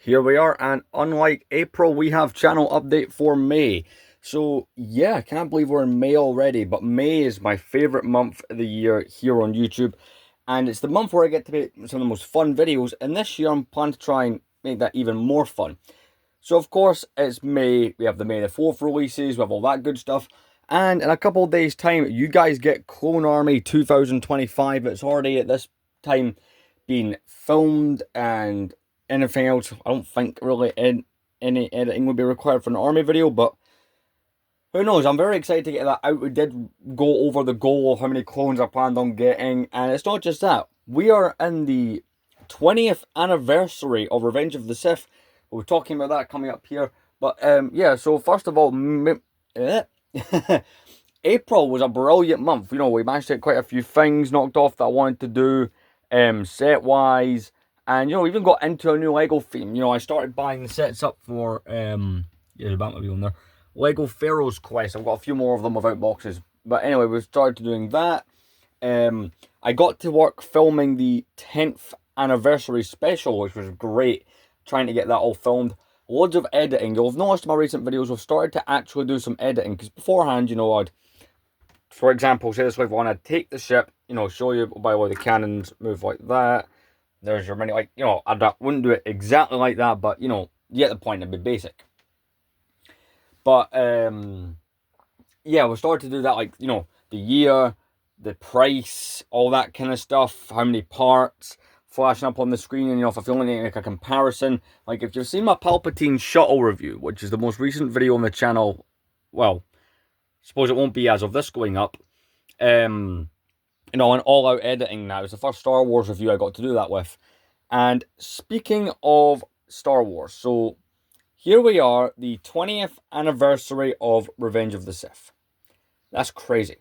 Here we are, and unlike April, we have channel update for May. So yeah, I can't believe we're in May already, but May is my favorite month of the year here on YouTube, and it's the month where I get to make some of the most fun videos, and this year I'm planning to try and make that even more fun. So of course, it's May, we have the May the 4th releases, we have all that good stuff, and in a couple of days time, you guys get Clone Army 2025. It's already at this time being filmed, and anything else, I don't think really any editing would be required for an army video, but who knows. I'm very excited to get that out. We did go over the goal of how many clones I planned on getting, and it's not just that. We are in the 20th anniversary of Revenge of the Sith. We're talking about that coming up here, but yeah, so first of all, April was a brilliant month. You know, we managed to get quite a few things knocked off that I wanted to do, set wise. And, you know, we even got into a new Lego theme. You know, I started buying the sets up for, yeah, the Batmobile in there. Lego Pharaoh's Quest. I've got a few more of them without boxes. But anyway, we started doing that. I got to work filming the 10th anniversary special, which was great. Trying to get that all filmed. Loads of editing. You'll have noticed in my recent videos, we've started to actually do some editing. Because beforehand, you know, I'd, for example, say this way, if I want to take the ship, you know, show you, by the way, the cannons move like that. There's your many, like, you know, I wouldn't do it exactly like that, but, you know, you get the point, it'd be basic. But, yeah, we started to do that, like, you know, the year, the price, all that kind of stuff, how many parts, flashing up on the screen, and, you know, if I feel like a comparison, like, if you've seen my Palpatine shuttle review, which is the most recent video on the channel, well, suppose it won't be as of this going up, you know, an all-out editing now. It's the first Star Wars review I got to do that with. And speaking of Star Wars, so here we are, the 20th anniversary of Revenge of the Sith. That's crazy.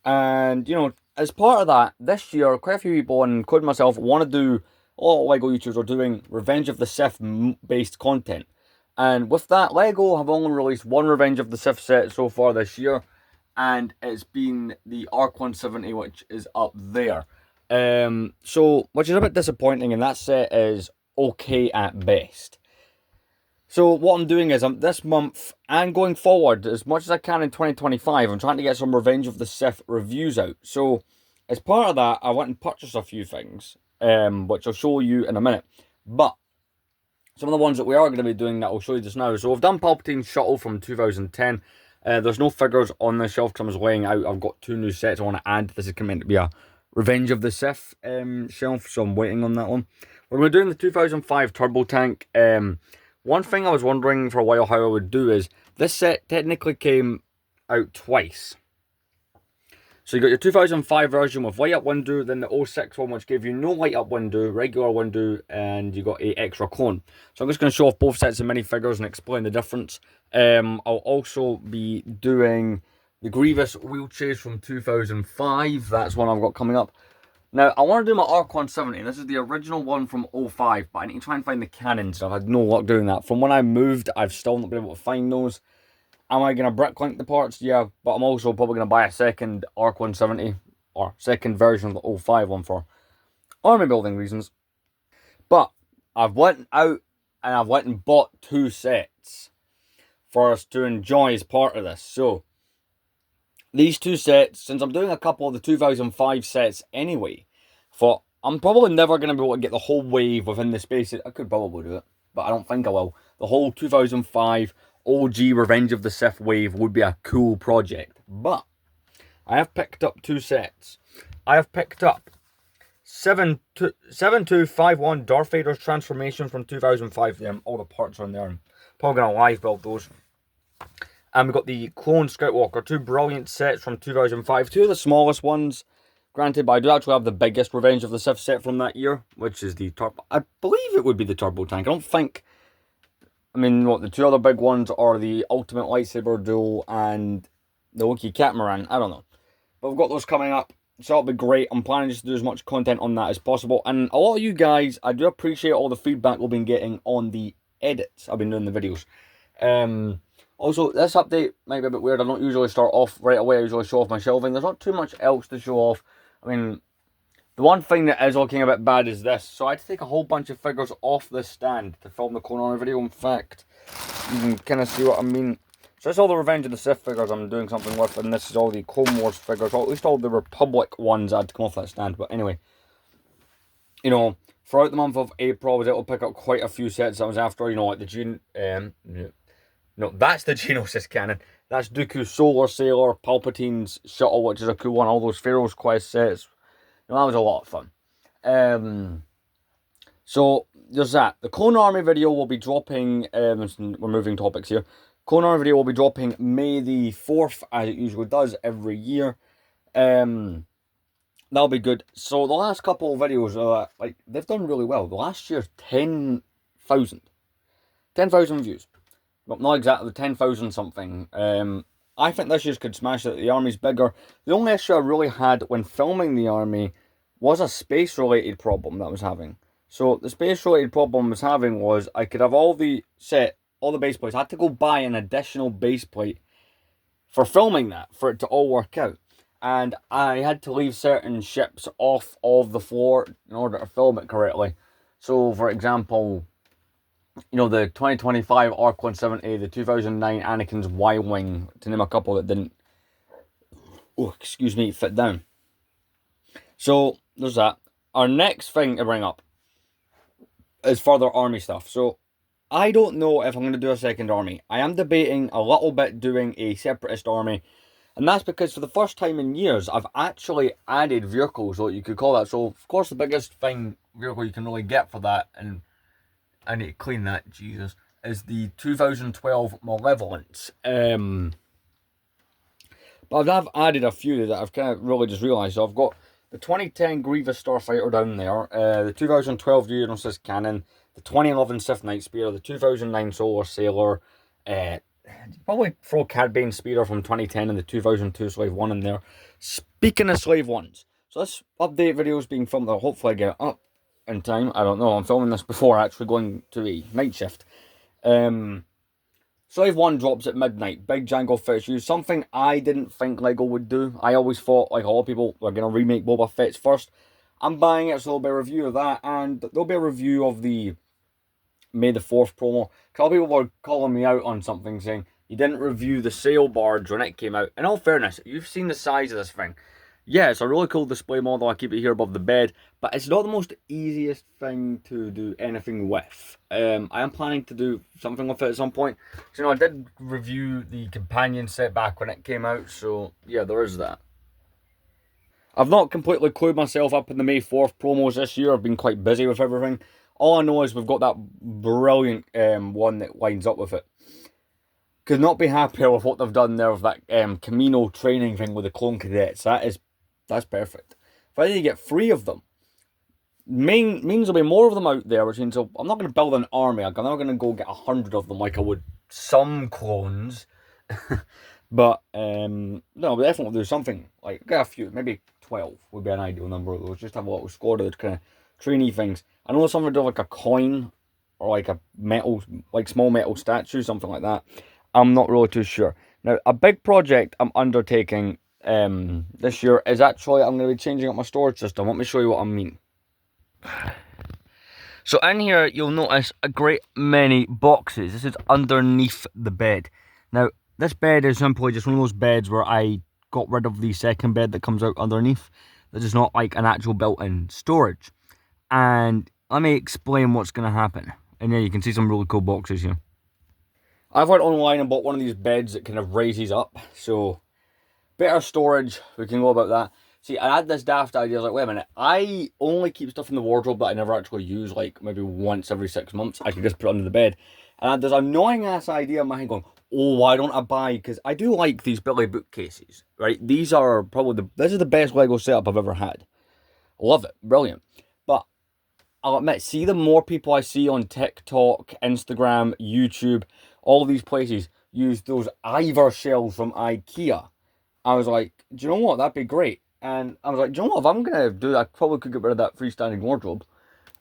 And, you know, as part of that, this year, quite a few people, including myself, want to do, a lot of LEGO YouTubers are doing Revenge of the Sith-based content. And with that, LEGO have only released one Revenge of the Sith set so far this year, and it's been the Arc 170, which is up there. So, which is a bit disappointing, and that set is okay at best. So what I'm doing is, this month and going forward, as much as I can in 2025, I'm trying to get some Revenge of the Sith reviews out. So, as part of that, I went and purchased a few things, which I'll show you in a minute. But some of the ones that we are going to be doing that I'll show you just now. So, I've done Palpatine's shuttle from 2010. There's no figures on the shelf because I was laying out. I've got two new sets I want to add. This is meant to be a Revenge of the Sith shelf, so I'm waiting on that one. We're going to be doing the 2005 Turbo Tank. One thing I was wondering for a while how I would do is, this set technically came out twice. So you got your 2005 version with light up window, then the 06 one which gave you no light up window, regular window, and you got a extra clone. So I'm just going to show off both sets of minifigures and explain the difference. I'll also be doing the Grievous wheel chase from 2005. That's one I've got coming up. Now, I want to do my Arc 170. This is the original one from 05, but I need to try and find the cannons. I've had no luck doing that. From when I moved, I've still not been able to find those. Am I going to bricklink the parts? Yeah, but I'm also probably going to buy a second Arc 170, or second version of the 05 one for army building reasons. But I've went out and I've went and bought two sets for us to enjoy as part of this. So, these two sets, since I'm doing a couple of the 2005 sets anyway, thought I'm probably never going to be able to get the whole wave within the space. I could probably do it, but I don't think I will. The whole 2005 OG Revenge of the Sith wave would be a cool project. But I have picked up two sets. I have picked up 7251 Darth Vader's transformation from 2005. All the parts are in there. I'm probably going to live build those. And we've got the Clone Scoutwalker, two brilliant sets from 2005. Two of the smallest ones, granted, but I do actually have the biggest Revenge of the Sith set from that year, which is the Turbo. I believe it would be the Turbo Tank. I don't think. I mean, what, the two other big ones are the Ultimate Lightsaber Duel and the Wookiee Catamaran. I don't know. But we've got those coming up, so that'll be great. I'm planning just to do as much content on that as possible. And a lot of you guys, I do appreciate all the feedback we've been getting on the edits I've been doing the videos. Also, this update might be a bit weird. I don't usually start off right away. I usually show off my shelving. There's not too much else to show off. I mean, The one thing that is looking a bit bad is this. So I had to take a whole bunch of figures off this stand to film the Clone Army video. In fact, you can kind of see what I mean. So this is all the Revenge of the Sith figures I'm doing something with, and this is all the Clone Wars figures, or at least all the Republic ones I had to come off that stand. But anyway, you know, throughout the month of April, I was able to pick up quite a few sets I was after, you know, like the no, that's the Geonosis cannon. That's Dooku's Solar Sailor, Palpatine's Shuttle, which is a cool one, all those Pharaoh's Quest sets. You know, that was a lot of fun. So there's that. The Clone Army video will be dropping, we're moving topics here. Clone Army video will be dropping May the 4th, as it usually does every year. That'll be good. So the last couple of videos, like, they've done really well. The last year, 10,000 views. Well, not exactly 10,000 something. I think this year's could smash it. The army's bigger. The only issue I really had when filming the army was a space-related problem that I was having. So the space-related problem I was having was I could have all the base plates. I had to go buy an additional base plate for filming that, for it to all work out. And I had to leave certain ships off of the floor in order to film it correctly. So, for example, you know, the 2025 ARC 170, the 2009 Anakin's Y-Wing, to name a couple that didn't, fit down. So, there's that. Our next thing to bring up is further army stuff. So, I don't know if I'm going to do a second army. I am debating a little bit doing a separatist army. And that's because for the first time in years, I've actually added vehicles, or you could call that. So, of course, the biggest vehicle you can really get for that, and I need to clean that, Jesus, is the 2012 Malevolence. But I've added a few that I've kind of really just realised. So I've got the 2010 Grievous Starfighter down there, the 2012 Geonosis Cannon, the 2011 Sith Night Spear, the 2009 Solar Sailor, probably throw Cad Bane Speeder from 2010 and the 2002 Slave 1 in there. Speaking of Slave 1s, so this update video is being filmed. I'll hopefully get it up in time. I don't know. I'm filming this before actually going to a night shift. Slave 1 drops at midnight. Big Jango Fett shoes. Something I didn't think LEGO would do. I always thought, like a lot of people, were going to remake Boba Fett's first. I'm buying it, so there'll be a review of that. And there'll be a review of the May the 4th promo. A couple people were calling me out on something, saying, you didn't review the sail barge when it came out. In all fairness, you've seen the size of this thing. Yeah, it's a really cool display model. I keep it here above the bed, but it's not the most easiest thing to do anything with. I am planning to do something with it at some point. So, you know, I did review the companion set back when it came out, so yeah, there is that. I've not completely clued myself up in the May 4th promos this year. I've been quite busy with everything. All I know is we've got that brilliant one that lines up with it. Could not be happier with what they've done there with that Camino training thing with the clone cadets. That's perfect. If I need to get 3 of them, means there'll be more of them out there, which means I'm not going to build an army. I'm not going to go get 100 of them like I would some clones. But, no, we definitely do something. Like, get a few, maybe 12 would be an ideal number of those. Just have a little squad of kind of trainee things. I know some would do like a coin, or like a metal, like small metal statue, something like that. I'm not really too sure. Now, a big project I'm undertaking this year is actually, I'm going to be changing up my storage system. Let me show you what I mean. So in here, you'll notice a great many boxes. This is underneath the bed. Now, this bed is simply just one of those beds where I got rid of the second bed that comes out underneath. That is not like an actual built-in storage. And let me explain what's going to happen. And yeah, you can see some really cool boxes here. I've went online and bought one of these beds that kind of raises up. So, better storage, we can go about that. See, I had this daft idea. I was like, wait a minute, I only keep stuff in the wardrobe that I never actually use, like maybe once every 6 months. I could just put it under the bed. And I had this annoying ass idea in my head going, oh, why don't I buy? Because I do like these Billy bookcases, right? These are probably this is the best Lego setup I've ever had. Love it, brilliant. But I'll admit, see, the more people I see on TikTok, Instagram, YouTube, all these places use those Ivor shelves from IKEA. I was like, do you know what? That'd be great. And I was like, do you know what? If I'm going to do that, I probably could get rid of that freestanding wardrobe.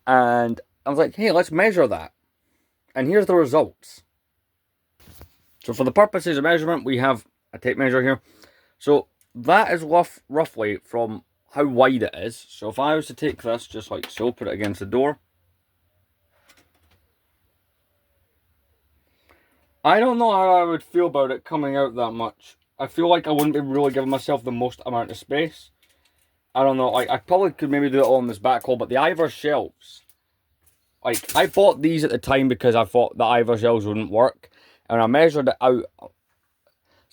And I was like, hey, let's measure that. And here's the results. So for the purposes of measurement, we have a tape measure here. So that is roughly from how wide it is. So if I was to take this just like so, put it against the door, I don't know how I would feel about it coming out that much. I feel like I wouldn't be really giving myself the most amount of space. I don't know, like I probably could maybe do it all on this back wall, but the Ivor shelves, like I bought these at the time because I thought the Ivor shelves wouldn't work, and I measured it out.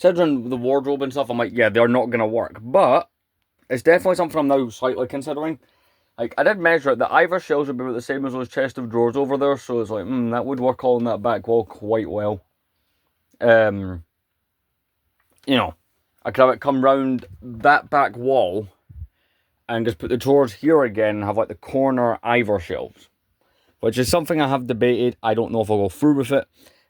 Considering the wardrobe and stuff, I'm like, yeah, they're not gonna work, but it's definitely something I'm now slightly considering. Like, I did measure it, the Ivor shelves would be about the same as those chest of drawers over there, so it's like, that would work all on that back wall quite well. You know, I could have it come round that back wall and just put the drawers here again and have like the corner Ivor shelves, which is something I have debated. I don't know if I'll go through with it.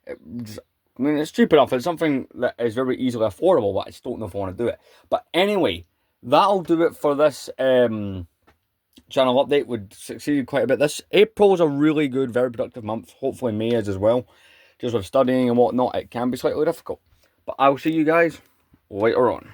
I mean, it's cheap enough. It's something that is very easily affordable, but I just don't know if I want to do it. But anyway, that'll do it for this channel update. Would succeed quite a bit. This April is a really good, very productive month. Hopefully May is as well. Just with studying and whatnot, it can be slightly difficult. But I'll see you guys later on.